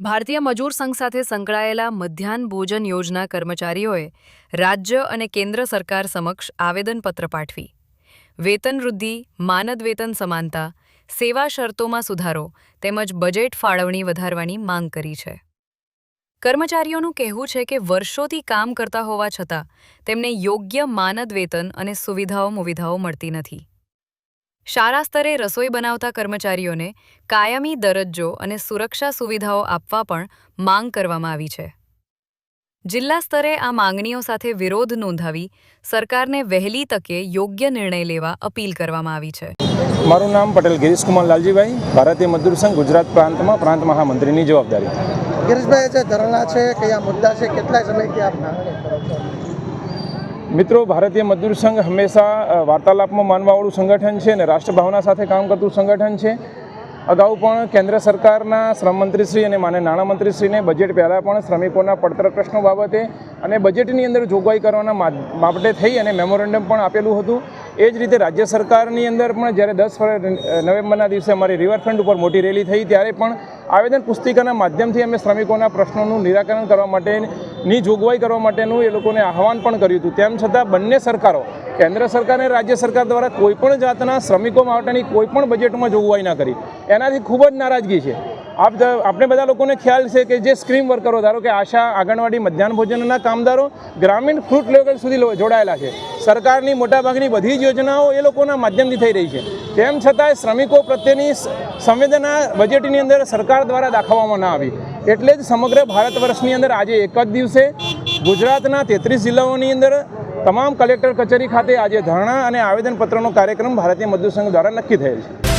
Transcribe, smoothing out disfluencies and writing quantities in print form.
ભારતીય મજૂર સંઘ સાથે સંકળાયેલા મધ્યાહન ભોજન યોજના કર્મચારીઓએ રાજ્ય અને કેન્દ્ર સરકાર સમક્ષ આવેદનપત્ર પાઠવી વેતન વૃદ્ધિ, માનદ વેતન સમાનતા, સેવા શરતોમાં સુધારો તેમજ બજેટ ફાળવણી વધારવાની માંગ કરી છે. કર્મચારીઓનું કહેવું છે કે વર્ષોથી કામ કરતા હોવા છતાં તેમને યોગ્ય માનદ વેતન અને સુવિધાઓ મળતી નથી. શાળા સ્તરે રસોઈ બનાવતા કર્મચારીઓને કાયમી દરજ્જો અને સુરક્ષા સુવિધાઓ આપવા પણ માંગ કરવામાં આવી છે. જિલ્લા સ્તરે આ માંગણીઓ સાથે વિરોધ નોંધાવી સરકારને વહેલી તકે યોગ્ય નિર્ણય લેવા અપીલ કરવામાં આવી છે. મારું નામ પટેલ ગિરીશ કુમાર લાલજીભાઈ, ભારતીય મજદૂર સંઘ ગુજરાત પ્રાંતમાં પ્રાંત મહામંત્રીની જવાબદારી. ગિરીશભાઈ, જે ધરણા છે, કયા મુદ્દા છે, કેટલા સમયથી આપ માંગણી કરો છો? મિત્રો, ભારતીય મજદૂર સંઘ હંમેશા વાર્તાલાપમાં માનવાવાળું સંગઠન છે અને રાષ્ટ્રભાવના સાથે કામ કરતું સંગઠન છે. અગાઉ પણ કેન્દ્ર સરકારના શ્રમમંત્રીશ્રી અને માન્ય નાણામંત્રીશ્રીને બજેટ પહેલાં પણ શ્રમિકોના પડતર પ્રશ્નો બાબતે અને બજેટની અંદર જોગવાઈ કરવાના બાબતે થઈ અને મેમોરેન્ડમ પણ આપેલું હતું. એ જ રીતે રાજ્ય સરકારની અંદર પણ જ્યારે 10 નવેમ્બરના દિવસે અમારી રિવરફ્રન્ટ ઉપર મોટી રેલી થઈ ત્યારે પણ આવેદન પુસ્તિકાના માધ્યમથી અમે શ્રમિકોના પ્રશ્નોનું નિરાકરણ કરવા માટેની જોગવાઈ કરવા માટેનું એ લોકોને આહવાન પણ કર્યું હતું. તેમ છતાં બંને સરકારો, કેન્દ્ર સરકાર અને રાજ્ય સરકાર દ્વારા કોઈપણ જાતના શ્રમિકો માટેની કોઈપણ બજેટમાં જોગવાઈ ના કરી. એનાથી ખૂબ જ નારાજગી છે. આપણે બધા લોકોને ખ્યાલ છે કે જે સ્ક્રીમ વર્કરો, ધારો કે આશા, આંગણવાડી, મધ્યાહન ભોજનના કામદારો ગ્રામીણ ફ્રૂટ લેવલ સુધી જોડાયેલા છે. સરકારની મોટાભાગની બધી જ યોજનાઓ એ લોકોના માધ્યમથી થઈ રહી છે. તેમ છતાંય શ્રમિકો પ્રત્યેની સંવેદના બજેટની અંદર સરકાર દ્વારા દાખવવામાં ના આવી. એટલે જ સમગ્ર ભારત વર્ષની અંદર આજે એક જ દિવસે ગુજરાતના 33 જિલ્લાઓની અંદર તમામ કલેક્ટર કચેરી ખાતે આજે ધરણા અને આવેદનપત્રનો કાર્યક્રમ ભારતીય મજદૂર સંઘ દ્વારા નક્કી થયેલ છે.